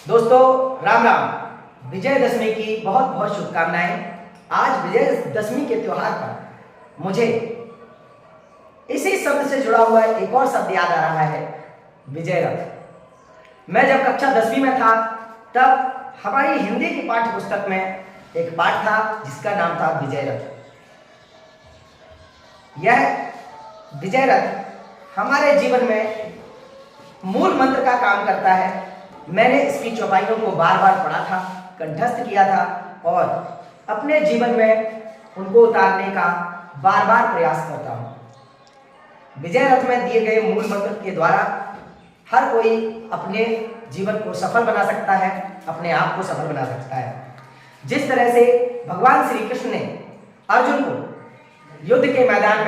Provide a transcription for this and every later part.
दोस्तों राम राम। विजयदशमी की बहुत बहुत शुभकामनाएं। आज विजयदशमी के त्योहार पर मुझे इसी शब्द से जुड़ा हुआ एक और शब्द याद आ रहा है, विजय रथ। मैं जब कक्षा 10वीं में था तब हमारी हिंदी की पाठ्य पुस्तक में एक पाठ था जिसका नाम था विजय रथ। यह विजय रथ हमारे जीवन में मूल मंत्र का काम करता है। मैंने इसकी चौपाइयों को बार बार पढ़ा था, कंठस्थ किया था और अपने जीवन में उनको उतारने का बार बार प्रयास करता हूँ। विजय रथ में दिए गए मूल मंत्र के द्वारा हर कोई अपने जीवन को सफल बना सकता है, अपने आप को सफल बना सकता है। जिस तरह से भगवान श्री कृष्ण ने अर्जुन को युद्ध के मैदान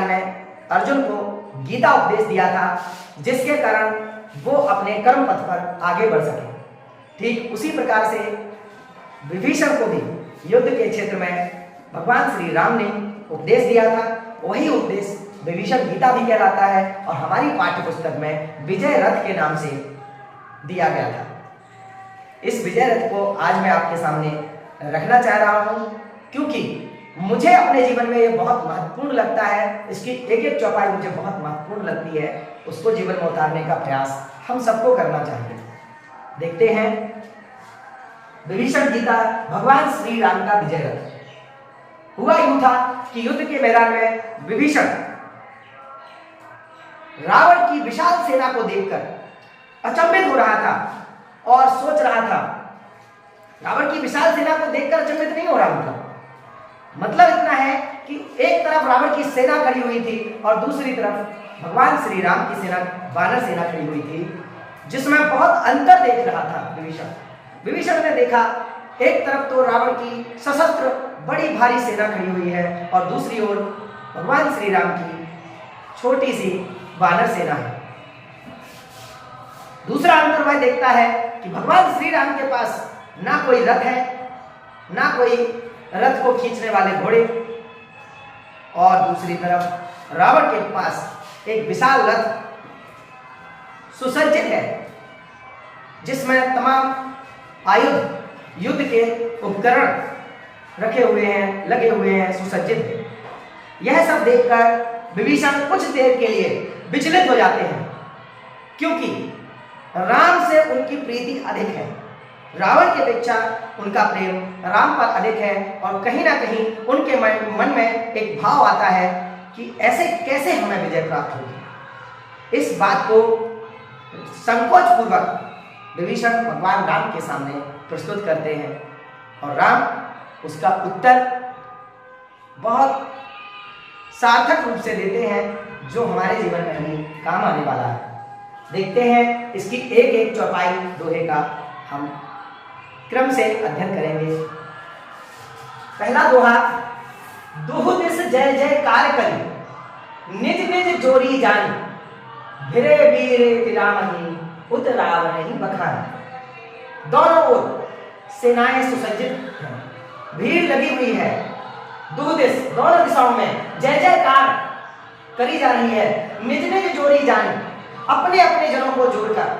में अर्जुन को गीता उपदेश दिया था, जिसके कारण वो अपने कर्म पथ पर आगे बढ़ सके। ठीक उसी प्रकार से विभीषण को भी युद्ध के क्षेत्र में भगवान श्री राम ने उपदेश दिया था। वही उपदेश विभीषण गीता भी कहलाता है और हमारी पाठ्य पुस्तक में विजय रथ के नाम से दिया गया था। इस विजय रथ को आज मैं आपके सामने रखना चाह रहा हूँ, क्योंकि मुझे अपने जीवन में ये बहुत महत्वपूर्ण लगता है। इसकी एक एक चौपाई मुझे बहुत महत्वपूर्ण लगती है। उसको जीवन में उतारने का प्रयास हम सबको करना चाहिए। देखते हैं विभीषण गीता भगवान श्री राम का विजय रथ। हुआ यूं था कि युद्ध के मैदान में विभीषण रावण की विशाल सेना को देखकर अचंभित हो रहा था और सोच रहा था। रावण की विशाल सेना को देखकर अचंभित नहीं हो रहा था, मतलब इतना है कि एक तरफ रावण की सेना खड़ी हुई थी और दूसरी तरफ भगवान श्री राम की सेना, वानर सेना खड़ी हुई थी, जिसमें बहुत अंतर देख रहा था विभीषण ने देखा एक तरफ तो रावण की सशस्त्र बड़ी भारी सेना खड़ी हुई है और दूसरी ओर भगवान श्री राम की छोटी सी वानर सेना है। दूसरा अंतर वह देखता है कि भगवान श्री राम के पास ना कोई रथ है, ना कोई रथ को खींचने वाले घोड़े, और दूसरी तरफ रावण के पास एक विशाल रथ सुसज्जित है, जिसमें तमाम आयुध, युद्ध के उपकरण रखे हुए हैं, लगे हुए हैं, सुसज्जित है। यह सब देखकर विभीषण कुछ देर के लिए विचलित हो जाते हैं, क्योंकि राम से उनकी प्रीति अधिक है। रावण की अपेक्षा उनका प्रेम राम पर अधिक है और कहीं ना कहीं उनके मन में एक भाव आता है कि ऐसे कैसे हमें विजय प्राप्त होगी। इस बात को संकोच पूर्वक विभीषण भगवान राम के सामने प्रस्तुत करते हैं और राम उसका उत्तर बहुत सार्थक रूप से देते हैं, जो हमारे जीवन में हमें काम आने वाला है। देखते हैं इसकी एक एक चौपाई दोहे का हम क्रम से अध्ययन करेंगे। पहला दोहा। दुहु दिस जय जयकार करी, निज निज जोरी जानी, भिरे वीर रामहि उत रावण ही बखान। दोनों ओर सेनाएं सुसज्जित हैं, भीड़ लगी हुई है। दुहु दिस, दोनों दिशाओं में जय जयकार करी जा रही है। निज निज जोरी जानी, अपने अपने जनों को जोड़कर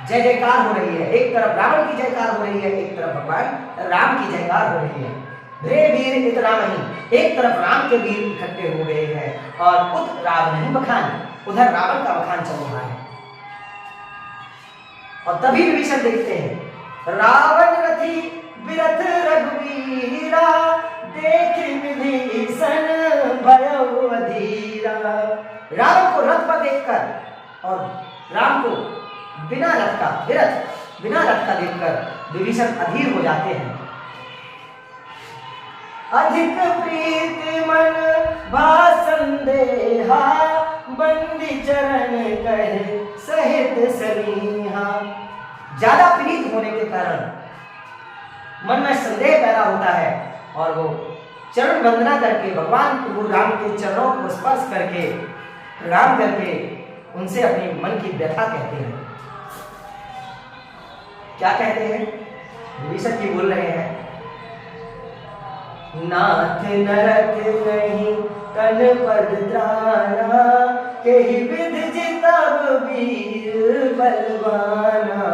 जय जयकार हो रही है। एक तरफ रावण की जयकार हो रही है, एक तरफ भगवान राम की जयकार हो रही है। भिरे वीर इत रामहि, एक तरफ राम के वीर इकट्ठे हो गए हैं और उत रावण ही बखान, उधर रावण का बखान चल रहा है। और तभी विभीषण देखते हैं रावण रथी बिरथ रघुवीरा, देख विभीषण भयउ अधीरा। रावण को रथ पर देखकर और राम को बिना रथ का देखकर विभीषण अधीर हो जाते हैं। अधिक प्रीति मन भासन देहा, बंदी चरण कहे सहित सनीहा। ज्यादा प्रीत होने के कारण मन में संदेह पैदा होता है और वो चरण वंदना करके भगवान प्रभु राम के चरणों को स्पर्श करके प्रणाम करके उनसे अपनी मन की व्यथा कहते हैं। क्या कहते हैं? विभीषण जी बोल रहे हैं, नाथ नरक नहीं तन पद त्राना, के ही विधि जित तब वीर बलवाना।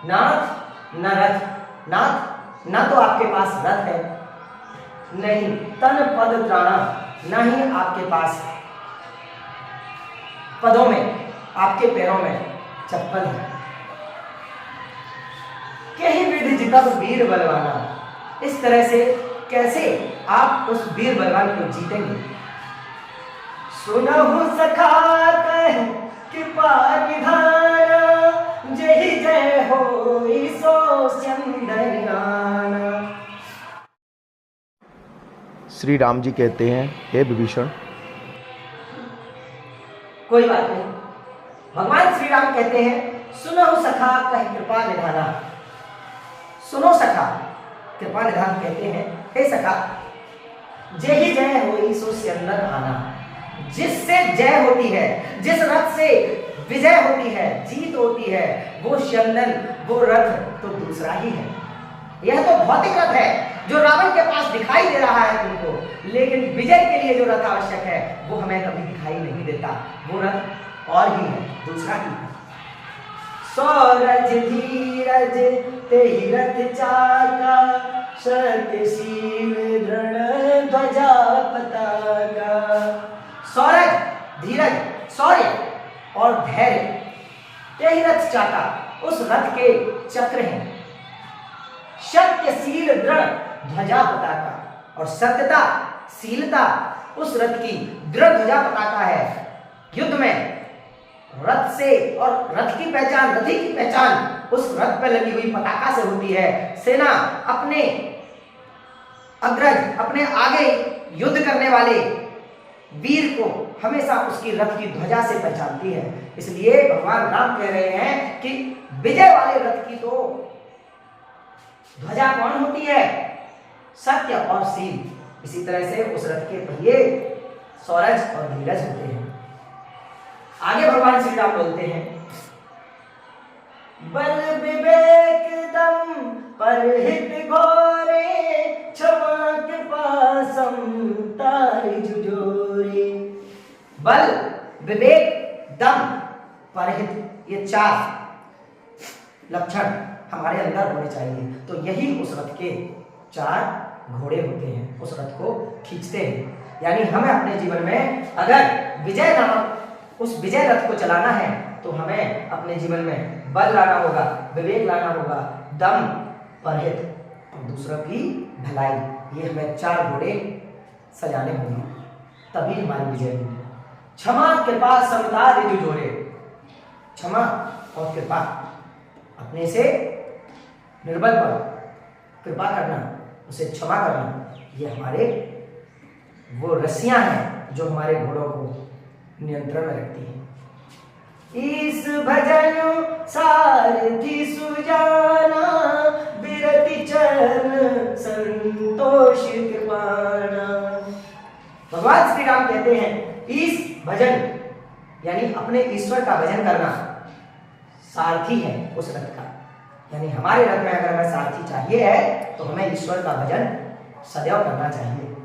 नाथ न रथ, नाथ न तो आपके पास रथ है, नहीं तन पद त्राणा, न ही आपके पास पदों में, आपके पैरों में चप्पल है। कहीं विधि जितब वीर बलवाना, इस तरह से कैसे आप उस वीर बलवान को जीतेंगे। सुनहु सखा कह कृपा निधाना, जय जय होई सो चंदन आना। श्री राम जी कहते हैं, हे विभीषण। कोई बात नहीं, भगवान श्री राम कहते हैं, सुनो सखा कह कृपा निधाना। सुनो सखा, कृपा निधान कहते हैं, हे सखा, जय ही जय होई सो स्यंदन आना। जिससे जय होती है, जिस रथ से विजय होती है, जीत होती है, वो स्यंदन, वो रथ तो दूसरा ही है। यह तो भौतिक रथ है जो रावण के पास दिखाई दे रहा है तुमको, लेकिन विजय के लिए जो रथ आवश्यक है वो हमें कभी दिखाई नहीं देता। वो रथ और ही है, दूसरा ही है। सौरज धीरज तेहि रथ चाका, सत्यशील दृढ़ ध्वजा पताका। सौरज, धीरज, शौर्य और धैर्य तेहि रथ चाका, उस रथ के चक्र हैं। सत्यशील दृढ़ ध्वजा पताका, और सत्यता, शीलता उस रथ की दृढ़ ध्वजा पताका है। युद्ध में रथ से, और रथ की पहचान, रथी की पहचान उस रथ पर लगी हुई पताका से होती है। सेना अपने अग्रज, अपने आगे युद्ध करने वाले वीर को हमेशा उसकी रथ की ध्वजा से पहचानती है। इसलिए भगवान राम कह रहे हैं कि विजय वाले रथ की तो ध्वजा कौन होती है? सत्य और शील। इसी तरह से उस रथ के पहिए सौरज और धीरज होते हैं। आगे भगवान श्री राम बोलते हैं, बल विवेक दम परहित घोरे, क्षमा कृपा समता जुजोरे। बल, विवेक, दम, परहित, ये चार लक्षण हमारे अंदर होने चाहिए। तो यही उस रथ के चार घोड़े होते हैं, उस रथ को खींचते हैं। यानी हमें अपने जीवन में अगर विजय नामक उस विजय रथ को चलाना है तो हमें अपने जीवन में बल लाना होगा, विवेक लाना होगा, दम, परहित और दूसरों की भलाई। ये हमें चार घोड़े सजाने होंगे, तभी हमारी विजय होगी। क्षमा कृपा समता जुजोरे, क्षमा और कृपा, अपने से निर्बल पर कृपा करना, उसे क्षमा करना, ये हमारे वो रस्सियां हैं जो हमारे घोड़ों को नियंत्रण में रखती है। इस भजन सारथी सुजाना, बिरति चरण संतोष कृपाना। भगवान श्री राम कहते हैं, इस भजन यानी अपने ईश्वर का भजन करना सारथी है उस रथ का। यानी हमारे रथ में अगर हमें सारथी चाहिए है तो हमें ईश्वर का भजन सदैव करना चाहिए।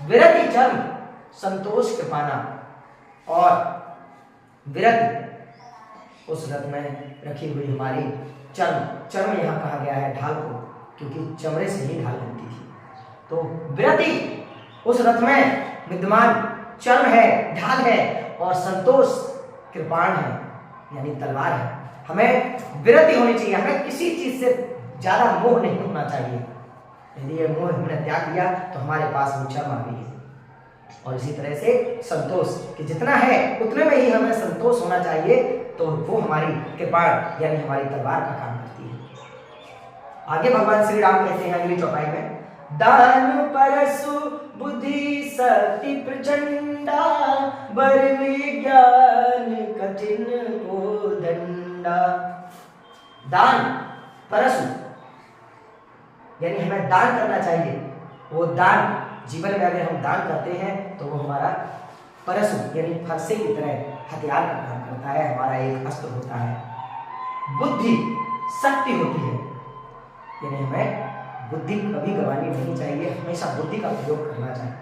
विरति चरण संतोष कृपाना, और विरति उस रथ में रखी हुई हमारी चर्म, चर्म यहाँ कहा गया है ढाल को, क्योंकि चमड़े से ही ढाल बनती थी। तो विरति उस रथ में विद्यमान चर्म है, ढाल है, और संतोष कृपाण है यानी तलवार है। हमें विरति होनी चाहिए, हमें किसी चीज से ज्यादा मोह नहीं होना चाहिए। यदि ये मोह हमने त्याग दिया तो हमारे पास वो चर्म आ गई है। और इसी तरह से संतोष कि जितना है उतने में ही हमें संतोष होना चाहिए, तो वो हमारी कृपाण यानी हमारी तलवार का काम करती है। आगे भगवान श्री राम कहते हैं अगली चौपाई में, दान परसु बुद्धि शक्ति प्रचंडा, बर विज्ञान कठिन को दंडा। दान परसु यानी हमें दान करना चाहिए। वो दान जीवन में अगर हम दान करते हैं तो वो हमारा परशु यानी फरसे की तरह हथियार का काम करता है, हमारा एक अस्त्र होता है। बुद्धि शक्ति होती है, यानी हमें बुद्धि कभी गंवानी नहीं चाहिए, हमेशा बुद्धि का प्रयोग करना चाहिए।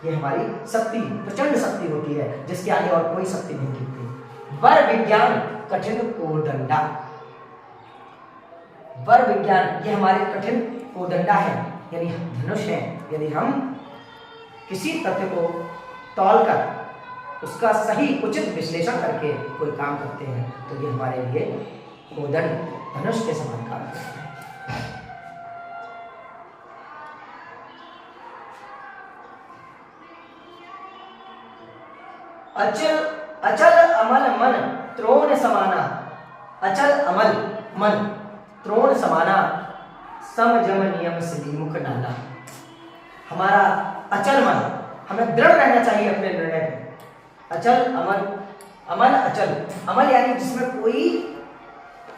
ये हमारी शक्ति, प्रचंड शक्ति होती है जिसके आगे और कोई शक्ति नहीं टिकती। वर विज्ञान कठिन कोदंडा। वर विज्ञान ये हमारे कठिन कोदंडा है, यानी धनुष है। यदि हम किसी तथ्य को तौलकर उसका सही उचित विश्लेषण करके कोई काम करते हैं तो ये हमारे लिए कोदंड धनुष के समान काम करते हैं। अचल अचल अमल मन त्रोण समाना। अचल अमल मन त्रोण समाना, सम जम नियम श्रीमुख नाना। हमारा अचल मन, हमें दृढ़ रहना चाहिए अपने निर्णय पे। अचल अमल, अमल अचल, अमल यानी जिसमें कोई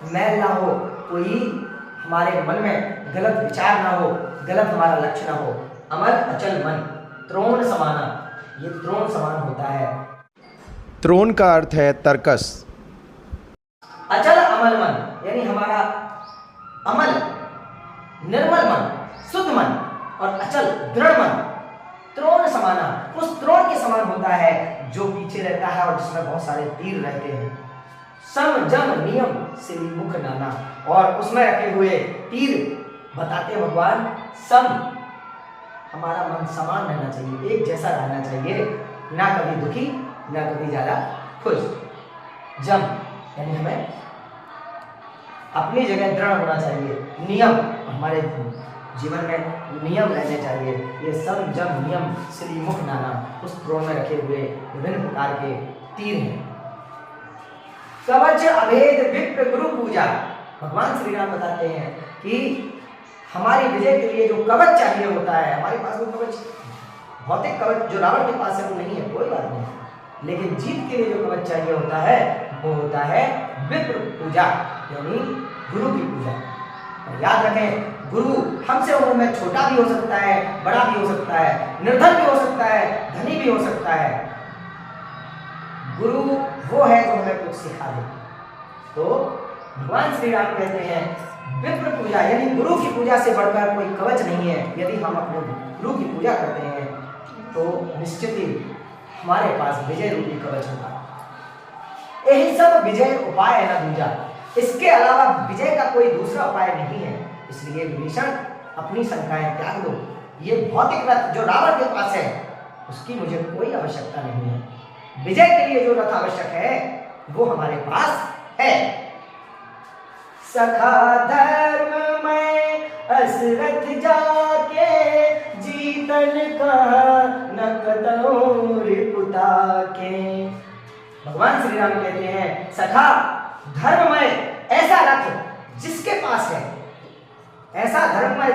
मैल ना हो, कोई हमारे मन में गलत विचार ना हो, गलत हमारा लक्ष्य ना हो। अमल अचल मन त्रोण समाना, ये त्रोण समान होता है। त्रोण का अर्थ है तर्कस। अचल अमल मन यानी हमारा अमल निर्मल मन, शुद्ध मन और अचल दृढ़ मन त्रोण समाना, उस त्रोण के समान होता है जो पीछे रहता है और जिसमें बहुत सारे तीर रहते हैं। सम जम नियम श्रीमुख नाना, और उसमें रखे हुए तीर बताते भगवान सम, हमारा मन समान रहना चाहिए, एक जैसा रहना चाहिए, ना कभी दुखी ना कभी ज्यादा खुश। जम यानी हमें अपनी जगह दृढ़ होना चाहिए। नियम, हमारे जीवन में नियम रहने चाहिए। ये सम जम नियम श्रीमुख नाना, उस त्रोण में रखे हुए विभिन्न प्रकार के तीर हैं। कवच अभेद विप्र गुरु पूजा, भगवान श्री राम बताते हैं कि हमारी विजय के लिए जो कवच चाहिए होता है, हमारे पास वो कवच, भौतिक कवच जो रावण के पास है वो नहीं है, कोई बात नहीं, लेकिन जीत के लिए जो कवच चाहिए होता है वो होता है विप्र पूजा, यानी गुरु की पूजा। और याद रखें, गुरु हमसे उम्र में छोटा भी हो सकता है, बड़ा भी हो सकता है, निर्धन भी हो सकता है, धनी भी हो सकता है। गुरु वो है जो हमें कुछ सिखा दे। तो भगवान श्री राम कहते हैं विप्र पूजा यानी गुरु की पूजा से बढ़कर कोई कवच नहीं है। यदि हम अपने गुरु की पूजा करते हैं तो निश्चित ही हमारे पास विजय रूपी कवच होगा। यही सब विजय उपाय है ना दूजा, इसके अलावा विजय का कोई दूसरा उपाय नहीं है। इसलिए विभीषण अपनी शंकाएं त्याग दो। ये भौतिक रथ जो रावण के पास है उसकी मुझे कोई आवश्यकता नहीं है। विजय के लिए जो रथ आवश्यक है वो हमारे पास है। सखा धर्म में असरथ जाके जीतन कहा नकदों रिपुता के। भगवान श्री राम कहते हैं सखा धर्ममय ऐसा रथ जिसके पास है, ऐसा धर्ममय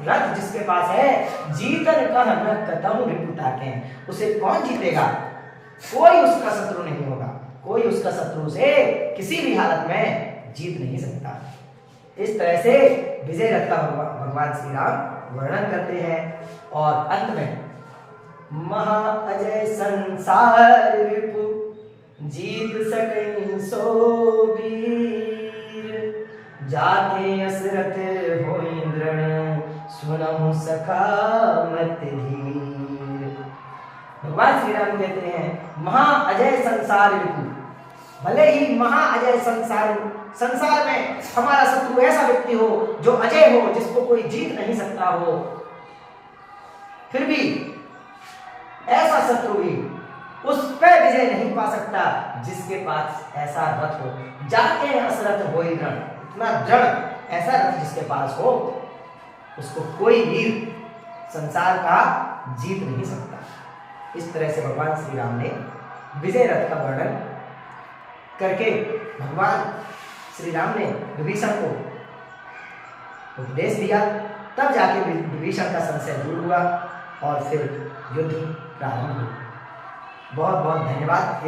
रथ जिसके पास है, जीतन कह नकदों रिपुता के, उसे कौन जीतेगा? कोई उसका शत्रु नहीं होगा, कोई उसका शत्रु से किसी भी हालत में जीत नहीं सकता। इस तरह से विजय रथ का भगवान श्री राम वर्णन करते हैं। और अंत में महा अजय संसार रिपु जीत सके सो वीर, जाके असरथ हो इंद्रण सुनहु सखा मत धीर। भगवान श्री राम कहते हैं महा अजय संसार रिपु, भले ही महा अजय संसार में हमारा शत्रु ऐसा व्यक्ति हो जो अजय हो, जिसको कोई जीत नहीं सकता हो, फिर भी ऐसा शत्रु भी उस पर विजय नहीं पा सकता जिसके पास ऐसा रथ हो। जाके असरथ हो दृढ़, इतना दृढ़ ऐसा रथ जिसके पास हो उसको कोई वीर संसार का जीत नहीं सकता। इस तरह से भगवान श्री राम ने विजय रथ का वर्णन करके भगवान श्री राम ने विभीषण को उपदेश दिया। तब जाके विभीषण का संशय दूर हुआ और फिर युद्ध प्रारंभ हुआ। बहुत बहुत धन्यवाद।